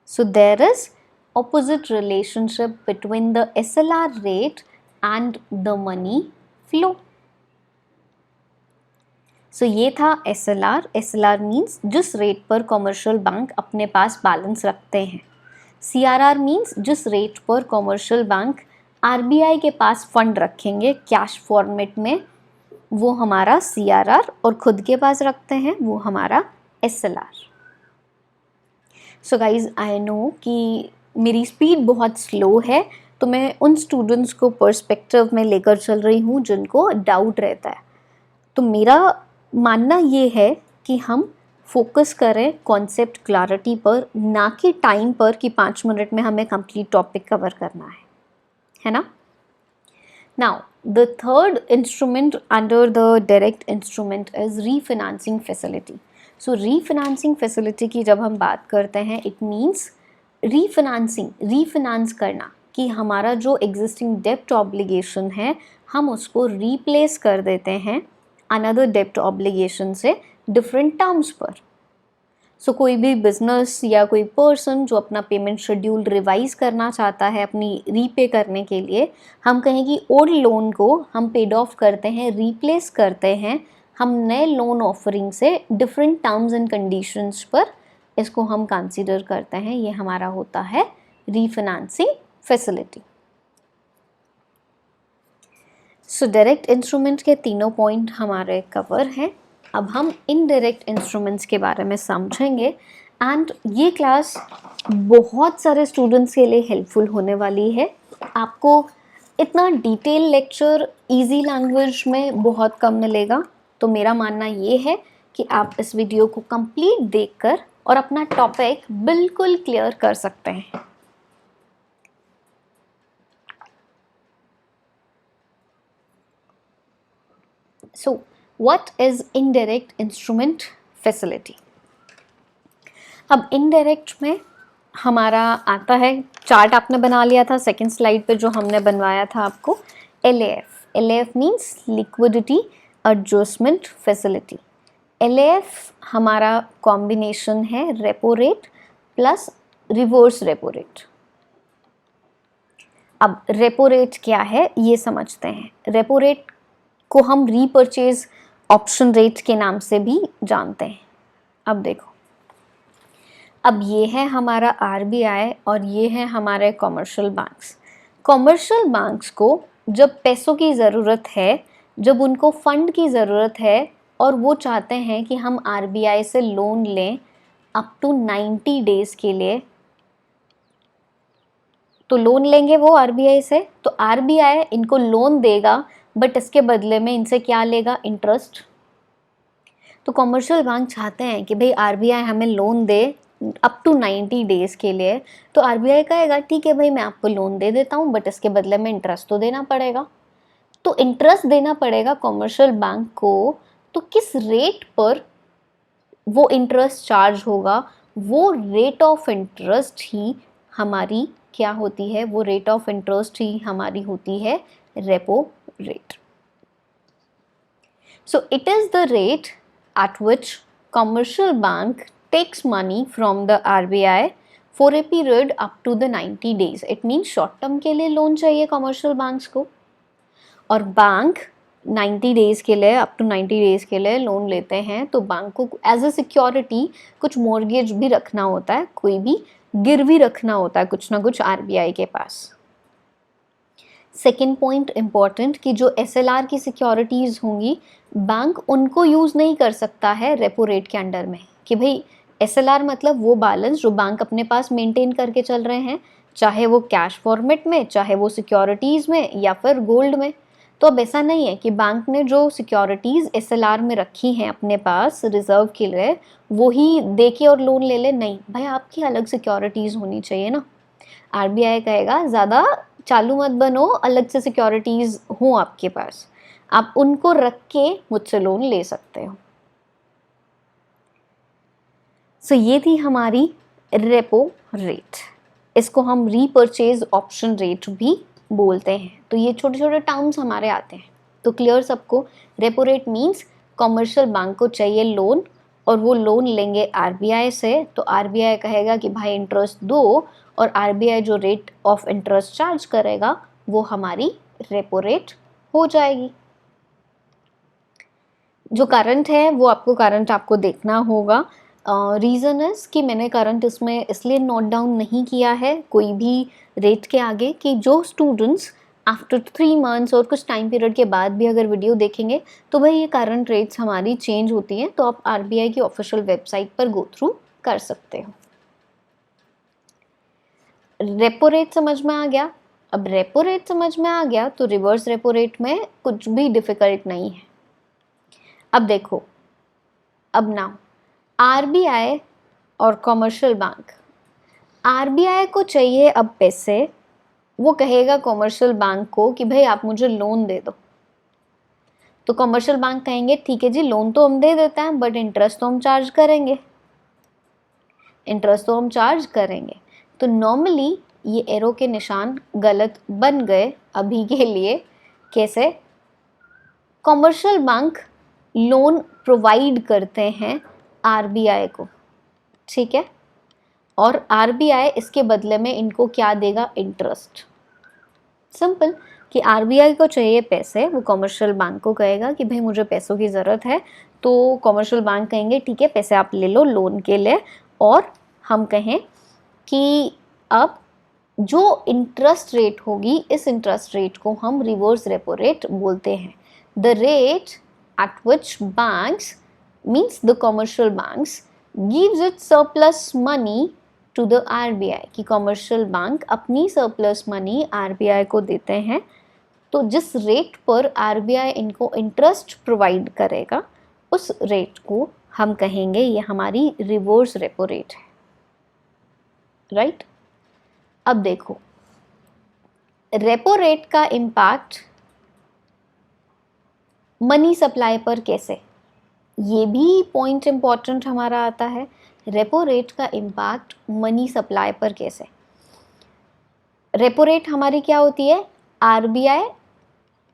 So there is opposite relationship between the SLR rate and the money flow. सो ये था SLR। SLR मीन्स जिस रेट पर कॉमर्शियल बैंक अपने पास बैलेंस रखते हैं। CRR मीन्स जिस रेट पर कॉमर्शियल बैंक RBI के पास फंड रखेंगे कैश फॉर्मेट में, वो हमारा CRR, और खुद के पास रखते हैं वो हमारा SLR। So guys I know कि मेरी स्पीड बहुत स्लो है, तो मैं उन स्टूडेंट्स को पर्सपेक्टिव में लेकर चल रही हूँ जिनको डाउट रहता है। तो मेरा मानना ये है कि हम फोकस करें कॉन्सेप्ट क्लैरिटी पर, ना कि टाइम पर कि 5 मिनट में हमें कंप्लीट टॉपिक कवर करना है ना। Now the third instrument under the direct instrument is refinancing facility. So refinancing facility की जब हम बात करते हैं, इट मीन्स रीफाइनेंस करना, कि हमारा जो एग्जिस्टिंग डेप्ट ऑब्लिगेशन है हम उसको रीप्लेस कर देते हैं अनदर डेप्ट ऑब्लिगेशन से डिफरेंट टर्म्स पर। सो कोई भी बिजनेस या कोई पर्सन जो अपना पेमेंट शेड्यूल रिवाइज करना चाहता है अपनी रीपे करने के लिए, हम कहें कि ओल्ड लोन को हम पेड ऑफ करते हैं, रीप्लेस करते हैं हम नए लोन ऑफरिंग से डिफरेंट टर्म्स एंड कंडीशंस पर, इसको हम कंसीडर करते हैं। ये हमारा होता है refinancing facility. So direct instrument के तीनों पॉइंट हमारे कवर हैं। अब हम इनडायरेक्ट इंस्ट्रूमेंट्स के बारे में समझेंगे, एंड ये क्लास बहुत सारे स्टूडेंट्स के लिए हेल्पफुल होने वाली है। आपको इतना डिटेल लेक्चर इजी लैंग्वेज में बहुत कम मिलेगा, तो मेरा मानना ये है कि आप इस वीडियो को कंप्लीट देखकर और अपना टॉपिक बिल्कुल क्लियर कर सकते हैं। So, what is indirect instrument facility? अब indirect में हमारा आता है, चार्ट आपने बना लिया था सेकेंड स्लाइड पे जो हमने बनवाया था आपको, LAF means liquidity adjustment facility। LAF हमारा कॉम्बिनेशन है repo rate plus reverse repo rate. अब रेपो रेट क्या है ये समझते हैं। रेपो रेट को हम रीपर्चेज ऑप्शन रेट के नाम से भी जानते हैं। अब देखो, अब ये है हमारा RBI और ये है हमारे कॉमर्शियल बैंक्स। कॉमर्शियल बैंक्स को जब पैसों की ज़रूरत है, जब उनको फंड की ज़रूरत है और वो चाहते हैं कि हम RBI से लोन लें अप टू 90 डेज़ के लिए, तो लोन लेंगे वो RBI से, तो RBI इनको लोन देगा, बट इसके बदले में इनसे क्या लेगा, इंटरेस्ट। तो कॉमर्शियल बैंक चाहते हैं कि भाई RBI हमें लोन दे अप टू 90 डेज़ के लिए, तो RBI कहेगा ठीक है भाई मैं आपको लोन दे देता हूँ, बट इसके बदले में इंटरेस्ट तो देना पड़ेगा। तो इंटरेस्ट देना पड़ेगा कॉमर्शियल बैंक को, तो किस रेट पर वो इंटरेस्ट चार्ज होगा, वो रेट ऑफ इंटरेस्ट ही हमारी क्या होती है, वो रेट ऑफ इंटरेस्ट ही हमारी होती है repo rate. So it is the rate at which commercial bank takes money from the RBI for a period up to the 90 days. It means short term के लिए लोन चाहिए commercial banks को, और बैंक 90 डेज़ के लिए, अप टू 90 डेज़ के लिए लोन लेते हैं, तो बैंक को एज अ सिक्योरिटी कुछ मॉर्गेज भी रखना होता है, कोई भी गिरवी रखना होता है कुछ ना कुछ RBI के पास। सेकेंड पॉइंट इम्पॉर्टेंट, कि जो SLR की सिक्योरिटीज़ होंगी बैंक उनको यूज़ नहीं कर सकता है रेपो रेट के अंडर में, कि भाई SLR मतलब वो बैलेंस जो बैंक अपने पास मेंटेन करके चल रहे हैं, चाहे वो कैश फॉर्मेट में, चाहे वो सिक्योरिटीज़ में या फिर गोल्ड में। तो अब ऐसा नहीं है कि बैंक ने जो सिक्योरिटीज़ SLR में रखी हैं अपने पास रिजर्व के लिए वही दे के और लोन ले ले, नहीं भाई आपकी अलग सिक्योरिटीज़ होनी चाहिए ना। RBI कहेगा ज़्यादा चालू मत बनो, अलग से सिक्योरिटीज़ हो आपके पास, आप उनको रख के मुझसे लोन ले सकते हो। सो ये थी हमारी रेपो रेट, इसको हम रीपर्चेज ऑप्शन रेट भी बोलते हैं। तो ये छोटे छोटे टर्म्स हमारे आते हैं, तो क्लियर सबको। Repo rate means commercial bank को चाहिए लोन और वो लोन लेंगे RBI से, तो RBI कहेगा कि भाई इंटरेस्ट दो, और RBI जो रेट ऑफ इंटरेस्ट चार्ज करेगा वो हमारी रेपो रेट हो जाएगी। जो करंट है वो आपको करंट आपको देखना होगा। रीज़न इज़ कि मैंने करंट इसमें इसलिए नोट डाउन नहीं किया है कोई भी रेट के आगे कि जो स्टूडेंट्स आफ्टर 3 मंथ्स और कुछ टाइम पीरियड के बाद भी अगर वीडियो देखेंगे तो भाई ये करंट रेट्स हमारी चेंज होती हैं, तो आप आरबीआई की ऑफिशियल वेबसाइट पर गो थ्रू कर सकते हो। रेपो रेट समझ में आ गया। अब रेपो रेट समझ में आ गया तो रिवर्स रेपो रेट में कुछ भी डिफ़िकल्ट नहीं है। अब देखो, अब नाउ आरबीआई और कॉमर्शियल बैंक, आरबीआई को चाहिए अब पैसे, वो कहेगा कॉमर्शियल बैंक को कि भाई आप मुझे लोन दे दो, तो कॉमर्शियल बैंक कहेंगे ठीक है जी लोन तो हम दे देते हैं बट इंटरेस्ट तो हम चार्ज करेंगे, इंटरेस्ट तो हम चार्ज करेंगे। तो नॉर्मली ये एरो के निशान गलत बन गए अभी के लिए। कैसे? कॉमर्शियल बैंक लोन प्रोवाइड करते हैं आरबीआई को, ठीक है, और आरबीआई इसके बदले में इनको क्या देगा? इंटरेस्ट। सिंपल कि आरबीआई को चाहिए पैसे, वो कॉमर्शियल बैंक को कहेगा कि भाई मुझे पैसों की ज़रूरत है, तो कॉमर्शियल बैंक कहेंगे ठीक है पैसे आप ले लो लोन के लिए, और हम कहें कि अब जो इंटरेस्ट रेट होगी इस इंटरेस्ट रेट को हम रिवर्स रेपो रेट बोलते हैं। The rate at which banks means the commercial banks gives it surplus money to the RBI, कि कॉमर्शियल बैंक अपनी सरप्लस मनी आरबीआई को देते हैं, तो जिस रेट पर आरबीआई इनको इंटरेस्ट प्रोवाइड करेगा उस रेट को हम कहेंगे ये हमारी रिवर्स रेपो रेट है, राइट? अब देखो रेपो रेट का इम्पैक्ट मनी सप्लाई पर कैसे, ये भी पॉइंट इम्पॉर्टेंट हमारा आता है। रेपो रेट का इम्पैक्ट मनी सप्लाई पर कैसे? रेपो रेट हमारी क्या होती है? RBI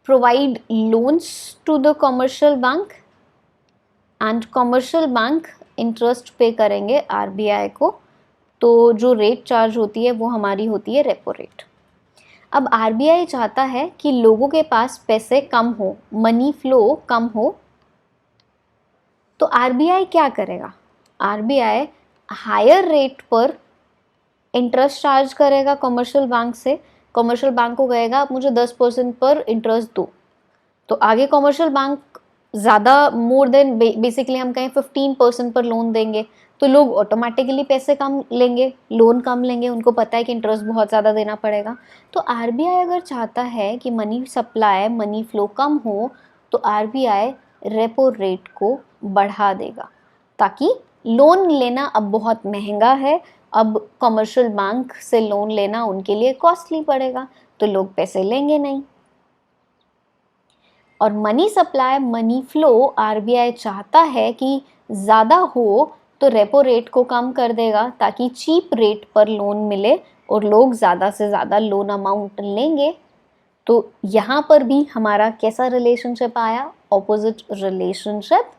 provide loans to the commercial bank and commercial bank interest pay करेंगे आरबीआई को, तो जो रेट चार्ज होती है वो हमारी होती है रेपो रेट। अब आरबीआई चाहता है कि लोगों के पास पैसे कम हो, मनी फ्लो कम हो, तो आरबीआई क्या करेगा? आरबीआई हायर रेट पर इंटरेस्ट चार्ज करेगा कमर्शियल बैंक से। कमर्शियल बैंक को कहेगा आप मुझे 10% पर इंटरेस्ट दो, तो आगे कमर्शियल बैंक ज़्यादा मोर देन बेसिकली हम कहें 15% पर लोन देंगे, तो लोग ऑटोमेटिकली पैसे कम लेंगे, लोन कम लेंगे, उनको पता है कि इंटरेस्ट बहुत ज़्यादा देना पड़ेगा। तो आरबीआई अगर चाहता है कि मनी सप्लाई मनी फ्लो कम हो तो आरबीआई रेपो रेट को बढ़ा देगा, ताकि लोन लेना अब बहुत महंगा है, अब कमर्शियल बैंक से लोन लेना उनके लिए कॉस्टली पड़ेगा, तो लोग पैसे लेंगे नहीं। और money supply money flow RBI चाहता है कि ज़्यादा हो, तो रेपो रेट को कम कर देगा ताकि चीप रेट पर लोन मिले और लोग ज़्यादा से ज़्यादा लोन अमाउंट लेंगे। तो यहाँ पर भी हमारा कैसा रिलेशनशिप आया? Opposite relationship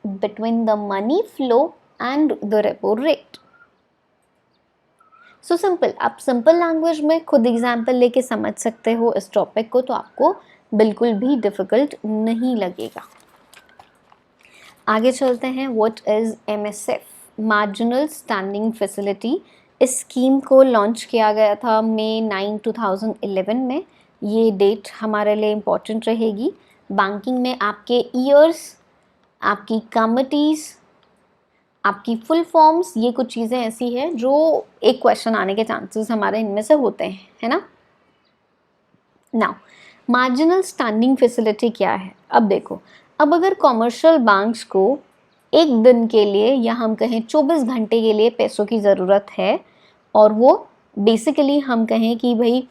between the money flow and the repo rate. So simple, आप सिंपल लैंग्वेज में खुद एग्जाम्पल लेके समझ सकते हो इस टॉपिक को, तो आपको बिल्कुल भी डिफ़िकल्ट नहीं लगेगा। आगे चलते हैं। What is MSF? Marginal standing facility. इस स्कीम को लॉन्च किया गया था मई 9, 2011 में। ये डेट हमारे लिए इम्पॉर्टेंट रहेगी। बैंकिंग में आपके ईयर्स, आपकी कमिटीज़, आपकी फुल फॉर्म्स, ये कुछ चीज़ें ऐसी हैं जो एक क्वेश्चन आने के चांसेस हमारे इनमें से होते हैं, है ना। नाउ मार्जिनल स्टैंडिंग फैसिलिटी क्या है? अब देखो, अब अगर कॉमर्शियल बैंक्स को एक दिन के लिए या हम कहें 24 घंटे के लिए पैसों की ज़रूरत है, और वो बेसिकली हम कहें कि भाई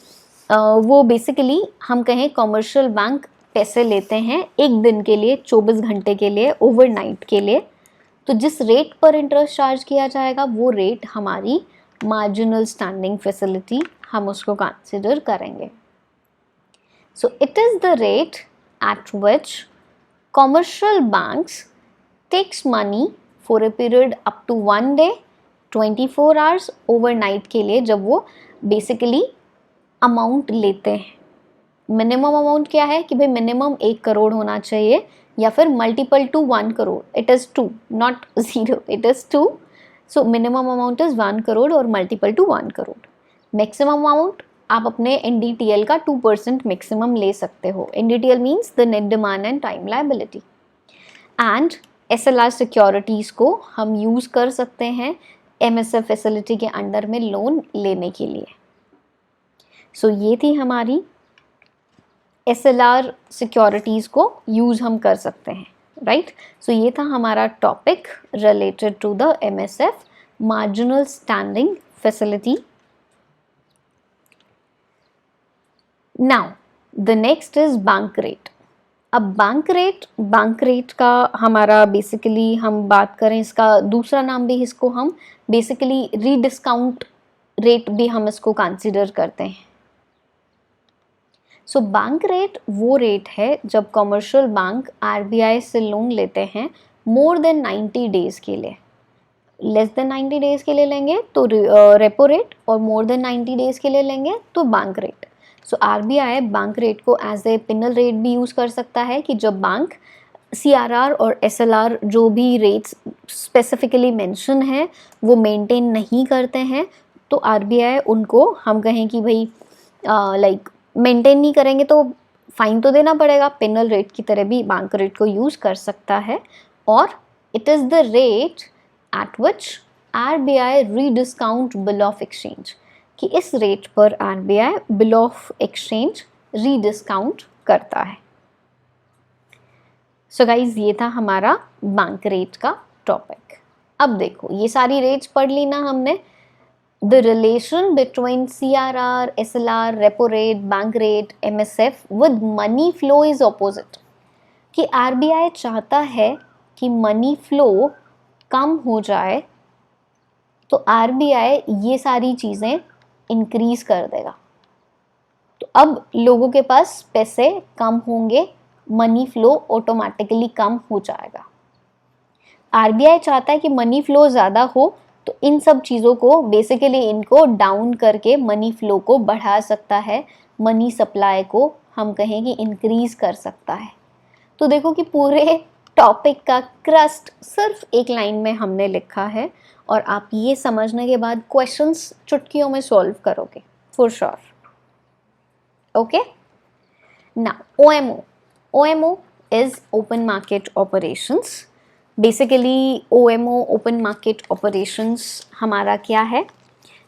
हम कहें कॉमर्शियल बैंक पैसे लेते हैं एक दिन के लिए, 24 घंटे के लिए, ओवरनाइट के लिए, तो जिस रेट पर इंटरेस्ट चार्ज किया जाएगा वो रेट हमारी मार्जिनल स्टैंडिंग फैसिलिटी, हम उसको कंसिडर करेंगे। So it is the rate at which commercial banks takes money for a period up to 1 day, 24 hours, overnight के लिए, जब वो basically amount लेते हैं। मिनिमम अमाउंट क्या है कि भाई मिनिमम 1 करोड़ होना चाहिए या फिर multiple to 1 crore. It is 2 not 0, it is 2. So minimum amount is 1 crore और multiple to 1 crore. Maximum amount आप अपने NDTL का 2% मैक्सिमम ले सकते हो. NDTL means the net demand and time liability. And SLR securities को हम यूज़ कर सकते हैं MSF फैसिलिटी के अंडर में लोन लेने के लिए. सो ये थी हमारी SLR सिक्योरिटीज़ को यूज़ हम कर सकते हैं, राइट. सो ये था हमारा topic related to the MSF marginal standing facility. Now the next is bank rate. अब बैंक रेट का हमारा बेसिकली हम बात करें, इसका दूसरा नाम भी इसको हम बेसिकली रीडिस्काउंट रेट भी हम इसको कंसिडर करते हैं. सो बैंक रेट वो रेट है जब कमर्शियल बैंक RBI से लोन लेते हैं मोर देन 90 डेज़ के लिए. लेस देन 90 डेज़ के लिए लेंगे तो रेपो रेट, और मोर देन 90 डेज़ के लिए लेंगे तो बैंक रेट. सो RBI बैंक रेट को एज ए पिनल रेट भी यूज़ कर सकता है कि जब बैंक CRR और SLR जो भी रेट्स स्पेसिफिकली मेंशन है वो मेंटेन नहीं करते हैं तो RBI उनको हम कहें कि भाई लाइक मेंटेन नहीं करेंगे तो फाइन तो देना पड़ेगा. पिनल रेट की तरह भी बैंक रेट को यूज़ कर सकता है. और it is the rate at which RBI rediscount bill of exchange, कि इस रेट पर RBI bill of exchange rediscount करता है. सो गाइज ये था हमारा बैंक रेट का टॉपिक. अब देखो ये सारी रेट्स पढ़ ली ना हमने. The relation between CRR, SLR, repo rate, bank rate, MSF with money flow is opposite. कि RBI चाहता है कि मनी फ्लो कम हो जाए तो RBI ये सारी चीज़ें इंक्रीज कर देगा. तो अब लोगों के पास पैसे कम होंगे, मनी फ्लो ऑटोमेटिकली कम हो जाएगा. RBI चाहता है कि मनी फ्लो ज़्यादा हो तो इन सब चीज़ों को बेसिकली इनको डाउन करके मनी फ्लो को बढ़ा सकता है, मनी सप्लाई को हम कहें कि इंक्रीज कर सकता है. तो देखो कि पूरे टॉपिक का क्रस्ट सिर्फ एक लाइन में हमने लिखा है और आप ये समझने के बाद क्वेश्चंस चुटकियों में सॉल्व करोगे for sure. Okay. Now OMO is open market operations. Basically OMO open market operations हमारा क्या है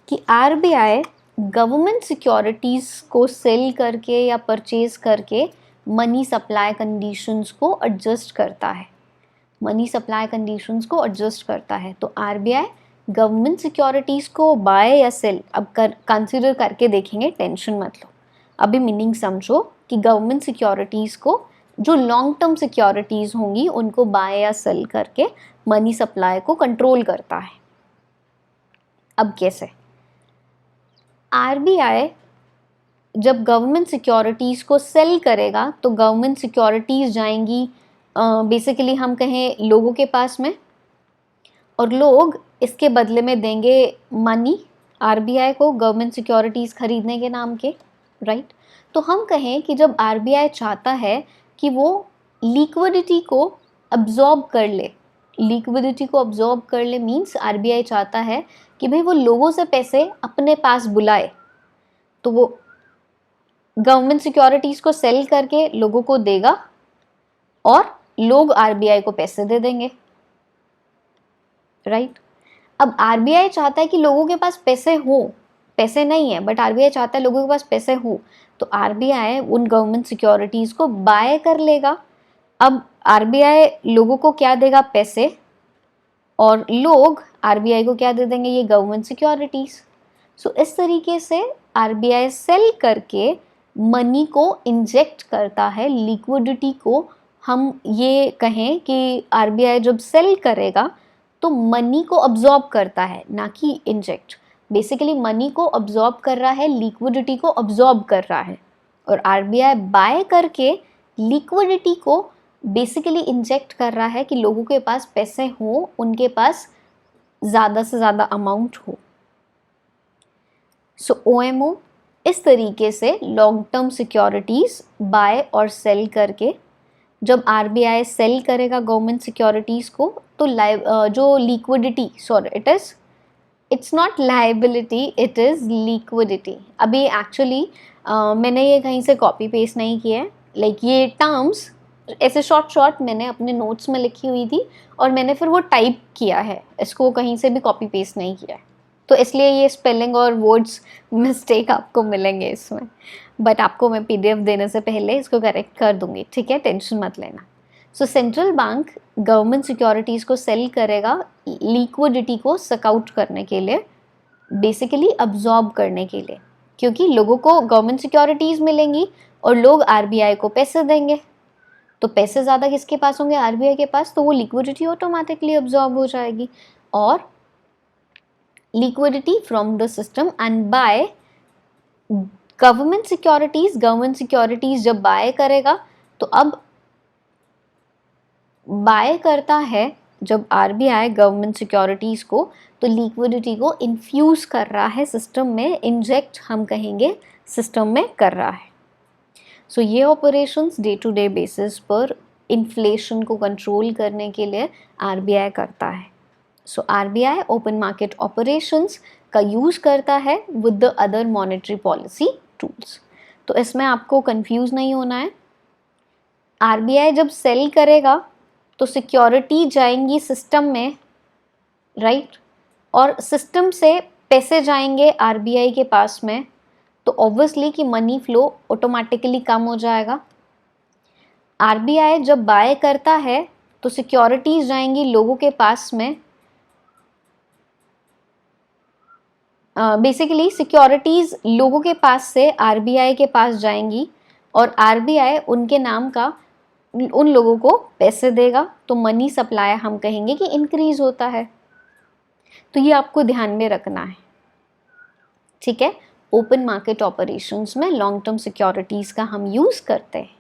कि RBI गवर्नमेंट सिक्योरिटीज़ को सेल करके या परचेज करके मनी सप्लाई कंडीशंस को एडजस्ट करता है. मनी सप्लाई कंडीशंस को एडजस्ट करता है. तो RBI गवर्नमेंट सिक्योरिटीज़ को बाय या सेल अब कंसिडर करके देखेंगे, टेंशन मत लो. अभी मीनिंग समझो कि गवर्नमेंट सिक्योरिटीज़ को जो लॉन्ग टर्म सिक्योरिटीज़ होंगी उनको बाय या सेल करके मनी सप्लाई को कंट्रोल करता है. अब कैसे? RBI जब गवर्नमेंट सिक्योरिटीज़ को सेल करेगा तो गवर्नमेंट सिक्योरिटीज़ जाएंगी बेसिकली हम कहें लोगों के पास में, और लोग इसके बदले में देंगे मनी RBI को गवर्नमेंट सिक्योरिटीज़ खरीदने के नाम के, राइट. तो हम कहें कि जब RBI चाहता है कि वो लिक्विडिटी को अब्जॉर्ब कर ले, लिक्विडिटी को अब्जॉर्ब कर ले मीन्स RBI चाहता है कि भाई वो लोगों से पैसे अपने पास बुलाए, तो वो गवर्नमेंट सिक्योरिटीज़ को सेल करके लोगों को देगा और लोग RBI को पैसे दे देंगे, राइट. अब RBI चाहता है कि लोगों के पास पैसे हो, पैसे नहीं है बट RBI चाहता है लोगों के पास पैसे हो, तो RBI उन गवर्नमेंट सिक्योरिटीज़ को बाय कर लेगा. अब RBI लोगों को क्या देगा? पैसे, और लोग RBI को क्या दे देंगे? ये गवर्नमेंट सिक्योरिटीज़. सो इस तरीके से RBI सेल करके मनी को इंजेक्ट करता है, लिक्विडिटी को हम ये कहें कि RBI जब सेल करेगा तो मनी को अब्जॉर्ब करता है, ना कि इंजेक्ट. बेसिकली मनी को अब्जॉर्ब कर रहा है, लिक्विडिटी को अब्जॉर्ब कर रहा है, और RBI बाय करके लिक्विडिटी को बेसिकली इंजेक्ट कर रहा है कि लोगों के पास पैसे हो, उनके पास ज़्यादा से ज़्यादा अमाउंट हो. सो OMO इस तरीके से लॉन्ग टर्म सिक्योरिटीज़ बाय और सेल करके, जब आरबीआई सेल करेगा गवर्नमेंट सिक्योरिटीज़ को तो जो liquidity, sorry it's not liability, it is liquidity. अभी एक्चुअली मैंने ये कहीं से कॉपी पेस्ट नहीं किया है, लाइक ये टर्म्स ऐसे शॉर्ट मैंने अपने नोट्स में लिखी हुई थी और मैंने फिर वो टाइप किया है, इसको कहीं से भी कॉपी पेस्ट नहीं किया है, तो इसलिए ये स्पेलिंग और वर्ड्स मिस्टेक आपको मिलेंगे इसमें, बट आपको मैं पीडीएफ देने से पहले इसको करेक्ट कर दूंगी, ठीक है, टेंशन मत लेना। सो सेंट्रल बैंक गवर्नमेंट सिक्योरिटीज़ को सेल करेगा लिक्विडिटी को सक आउट करने के लिए, बेसिकली अब्जॉर्ब करने के लिए, क्योंकि लोगों को गवर्नमेंट सिक्योरिटीज़ मिलेंगी और लोग आरबीआई को पैसे देंगे, तो पैसे ज़्यादा किसके पास होंगे, आरबीआई के पास, तो वो लिक्विडिटी ऑटोमेटिकली अब्जॉर्ब हो जाएगी और liquidity from the system and by government securities जब बाय करेगा तो अब बाय करता है जब आरबीआई गवर्नमेंट सिक्योरिटीज़ को, तो लिक्विडिटी को इन्फ्यूज़ कर रहा है सिस्टम में, इंजेक्ट हम कहेंगे सिस्टम में कर रहा है। सो ये operations day to day basis पर इन्फ्लेशन को कंट्रोल करने के लिए आरबीआई करता है। So RBI open market operations का यूज़ करता है with the other monetary policy tools. तो इसमें आपको कंफ्यूज नहीं होना है। आरबीआई जब सेल करेगा तो सिक्योरिटी जाएंगी सिस्टम में, राइट, और सिस्टम से पैसे जाएंगे आरबीआई के पास में, तो ऑब्वियसली कि मनी फ्लो ऑटोमेटिकली कम हो जाएगा। आरबीआई जब बाय करता है तो सिक्योरिटीज जाएंगी लोगों के पास में, बेसिकली सिक्योरिटीज लोगों के पास से आरबीआई के पास जाएंगी और आरबीआई उनके नाम का उन लोगों को पैसे देगा, तो मनी सप्लाई हम कहेंगे कि इंक्रीज होता है। तो ये आपको ध्यान में रखना है, ठीक है। ओपन मार्केट ऑपरेशंस में लॉन्ग टर्म सिक्योरिटीज़ का हम यूज़ करते हैं।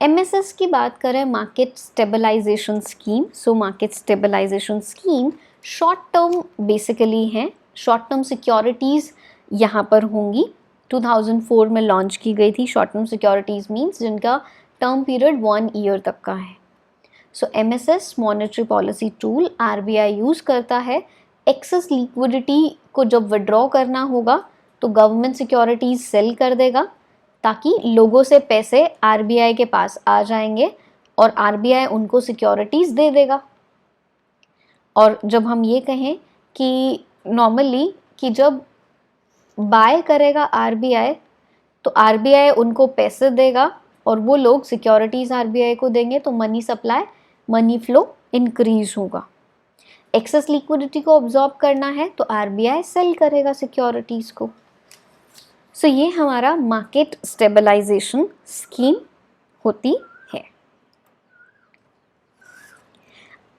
एमएसएस की बात करें, market stabilisation scheme. So market stabilisation scheme short term basically हैं, शॉर्ट टर्म सिक्योरिटीज़ यहाँ पर होंगी। 2004 में लॉन्च की गई थी। शॉर्ट टर्म सिक्योरिटीज़ मीन्स जिनका टर्म पीरियड 1 ईयर तक का है। So MSS monetary policy tool RBI use करता है। एक्सेस लिक्विडिटी को जब विड्रॉ करना होगा तो गवर्नमेंट सिक्योरिटीज़ सेल कर देगा ताकि लोगों से पैसे आरबीआई के पास आ जाएंगे और आरबीआई उनको सिक्योरिटीज़ दे देगा। और जब हम ये कहें कि नॉर्मली कि जब बाय करेगा आरबीआई तो आरबीआई उनको पैसे देगा और वो लोग सिक्योरिटीज़ आरबीआई को देंगे, तो money supply, money flow increase होगा। एक्सेस लिक्विडिटी को ऑब्जॉर्ब करना है तो आरबीआई सेल करेगा सिक्योरिटीज़ को। सो ये हमारा मार्केट स्टेबलाइजेशन स्कीम होती है।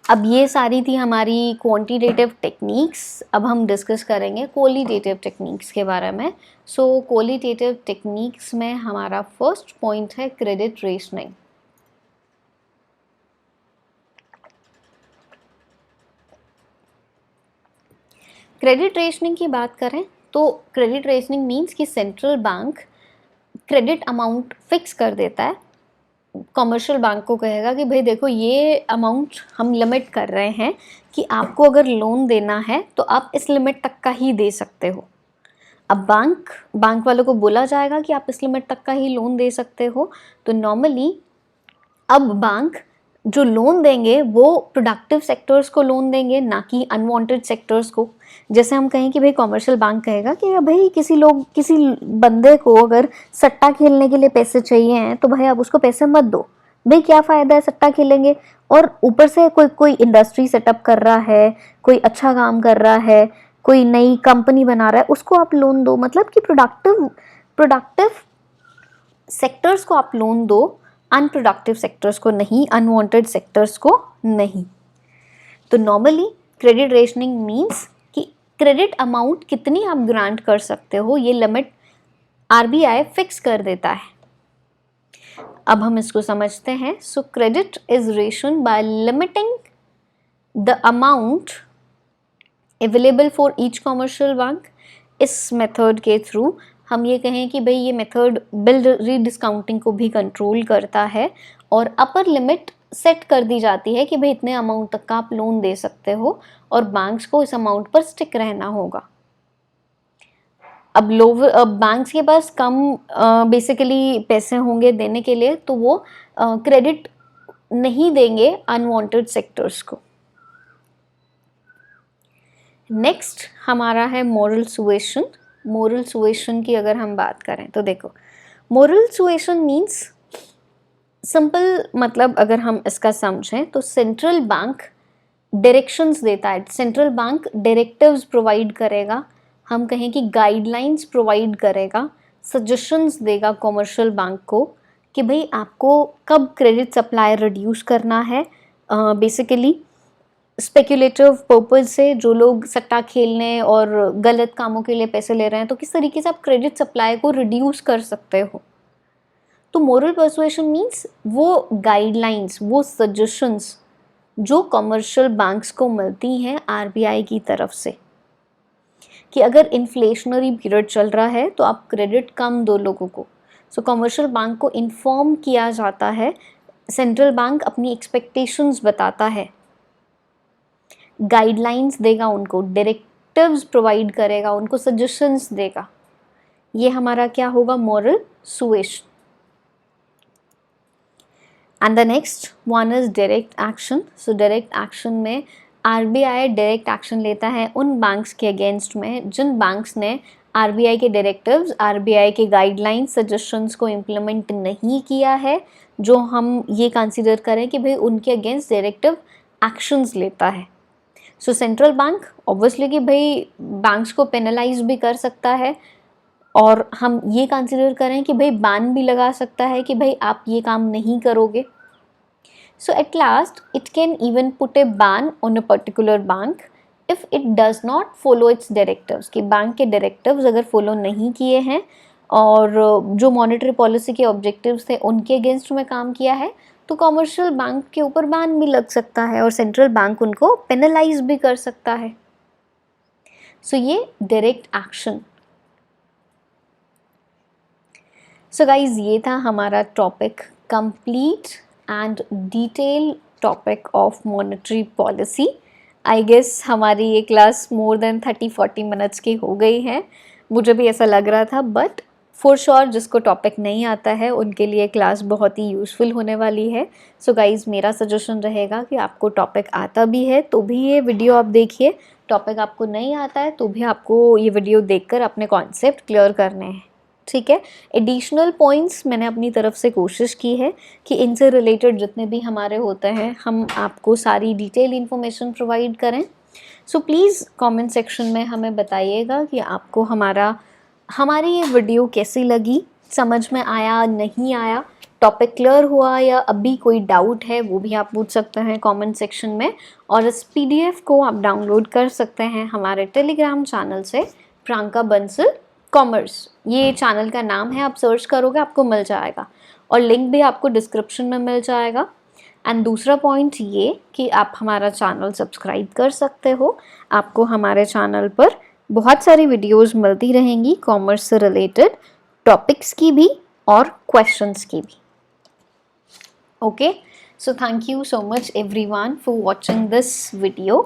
अब ये सारी थी हमारी क्वांटिटेटिव टेक्निक्स। अब हम डिस्कस करेंगे क्वालिटेटिव टेक्निक्स के बारे में। सो क्वालिटेटिव टेक्निक्स में हमारा फर्स्ट पॉइंट है क्रेडिट रेशनिंग। क्रेडिट रेशनिंग की बात करें तो क्रेडिट रेशनिंग मीन्स कि central bank credit amount fix कर देता है। कमर्शियल बैंक को कहेगा कि भाई देखो ये अमाउंट हम लिमिट कर रहे हैं कि आपको अगर लोन देना है तो आप इस लिमिट तक का ही दे सकते हो। अब बैंक वालों को बोला जाएगा कि आप इस लिमिट तक का ही लोन दे सकते हो। तो नॉर्मली अब बैंक जो लोन देंगे वो प्रोडक्टिव सेक्टर्स को लोन देंगे, ना कि अनवांटेड सेक्टर्स को। जैसे हम कहें कि भाई कमर्शियल बैंक कहेगा कि भाई किसी बंदे को अगर सट्टा खेलने के लिए पैसे चाहिए हैं तो भाई आप उसको पैसे मत दो, भाई क्या फ़ायदा है सट्टा खेलेंगे। और ऊपर से कोई इंडस्ट्री सेटअप कर रहा है, कोई अच्छा काम कर रहा है, कोई नई कंपनी बना रहा है, उसको आप लोन दो। मतलब कि प्रोडक्टिव सेक्टर्स को आप लोन दो, अनप्रोडक्टिव सेक्टर्स को नहीं, अनवांटेड सेक्टर्स को नहीं। तो नॉर्मली क्रेडिट रेशनिंग मीन्स कि क्रेडिट अमाउंट कितनी आप ग्रांट कर सकते हो ये लिमिट आरबीआई फिक्स कर देता है। अब हम इसको समझते हैं। So credit is ration by limiting the amount available for each commercial bank. इस मेथड के थ्रू हम ये कहें कि भाई ये मेथड बिल रीडिस्काउंटिंग को भी कंट्रोल करता है और अपर लिमिट सेट कर दी जाती है कि भाई इतने अमाउंट तक का आप लोन दे सकते हो और बैंक्स को इस अमाउंट पर स्टिक रहना होगा। अब बैंक्स के पास कम बेसिकली पैसे होंगे देने के लिए, तो वो क्रेडिट नहीं देंगे अनवांटेड सेक्टर्स को। नेक्स्ट हमारा है मोरल सुएशन। मोरल सुएशन की अगर हम बात करें तो देखो, मोरल सुएशन मीन्स सिंपल मतलब अगर हम इसका समझें तो सेंट्रल बैंक डायरेक्शंस देता है, सेंट्रल बैंक डायरेक्टिव्स प्रोवाइड करेगा, हम कहें कि गाइडलाइंस प्रोवाइड करेगा, सजेशंस देगा कॉमर्शियल बैंक को कि भाई आपको कब क्रेडिट सप्लाई रिड्यूस करना है। बेसिकली स्पेक्यूलेटिव पर्पज से जो लोग सट्टा खेलने और गलत कामों के लिए पैसे ले रहे हैं, तो किस तरीके से आप क्रेडिट सप्लाई को रिड्यूस कर सकते हो। तो मोरल पर्सुएशन मीन्स वो गाइडलाइंस, वो सजेशंस जो कमर्शियल बैंक्स को मिलती हैं आरबीआई की तरफ से कि अगर इन्फ्लेशनरी पीरियड चल रहा है तो आप क्रेडिट कम दो लोगों को। सो कमर्शियल बैंक को इन्फॉर्म किया जाता है, सेंट्रल बैंक अपनी एक्सपेक्टेशंस बताता है, गाइडलाइंस देगा उनको, डायरेक्टिव्स प्रोवाइड करेगा उनको, सजेशंस देगा। ये हमारा क्या होगा, moral suasion. And the next one is direct action. So direct action में आरबीआई डायरेक्ट एक्शन लेता है उन बैंक्स के अगेंस्ट में जिन बैंक्स ने आरबीआई के डायरेक्टिव्स, आरबीआई के गाइडलाइंस, सजेशंस को इम्प्लीमेंट नहीं किया है, जो हम ये कंसीडर करें कि भाई उनके अगेंस्ट डायरेक्टिव एक्शंस लेता है। सो सेंट्रल बैंक ऑब्वियसली कि भाई बैंक्स को पेनलाइज भी कर सकता है और हम ये कंसीडर करें कि भाई बैन भी लगा सकता है कि भाई आप ये काम नहीं करोगे। So at last it can even put a ban on a particular bank if it does not follow its directives, कि बैंक के डायरेक्टिव्स अगर फॉलो नहीं किए हैं और जो मॉनेटरी पॉलिसी के ऑब्जेक्टिव्स थे उनके अगेंस्ट में काम किया है, तो कॉमर्शियल बैंक के ऊपर बैन भी लग सकता है और सेंट्रल बैंक उनको पेनलाइज भी कर सकता है। सो ये डायरेक्ट एक्शन। सो गाइज ये था हमारा topic, complete and detail topic of monetary policy. I guess हमारी ये क्लास मोर देन 30-40 मिनट्स की हो गई है, मुझे भी ऐसा लग रहा था, बट फॉर श्योर जिसको टॉपिक नहीं आता है उनके लिए क्लास बहुत ही यूज़फुल होने वाली है। सो गाइज़ मेरा सजेशन रहेगा कि आपको टॉपिक आता भी है तो भी ये वीडियो आप देखिए, टॉपिक आपको नहीं आता है तो भी आपको ये वीडियो देखकर अपने कॉन्सेप्ट क्लियर करने हैं, ठीक है। एडिशनल पॉइंट्स मैंने अपनी तरफ से कोशिश की है कि इनसे रिलेटेड जितने भी हमारे होते हैं हम आपको सारी डिटेल इन्फॉर्मेशन प्रोवाइड करें। सो प्लीज़ कमेंट सेक्शन में हमें बताइएगा कि आपको हमारी ये वीडियो कैसी लगी, समझ में आया नहीं आया, टॉपिक क्लियर हुआ या अभी कोई डाउट है वो भी आप पूछ सकते हैं कमेंट सेक्शन में। और इस पीडीएफ को आप डाउनलोड कर सकते हैं हमारे टेलीग्राम चैनल से, प्रियंका बंसल कॉमर्स ये चैनल का नाम है, आप सर्च करोगे आपको मिल जाएगा और लिंक भी आपको डिस्क्रिप्शन में मिल जाएगा। एंड दूसरा पॉइंट ये कि आप हमारा चैनल सब्सक्राइब कर सकते हो, आपको हमारे चैनल पर बहुत सारी वीडियोस मिलती रहेंगी कॉमर्स से रिलेटेड टॉपिक्स की भी और क्वेश्चंस की भी। Okay, so thank you so much everyone for watching this video.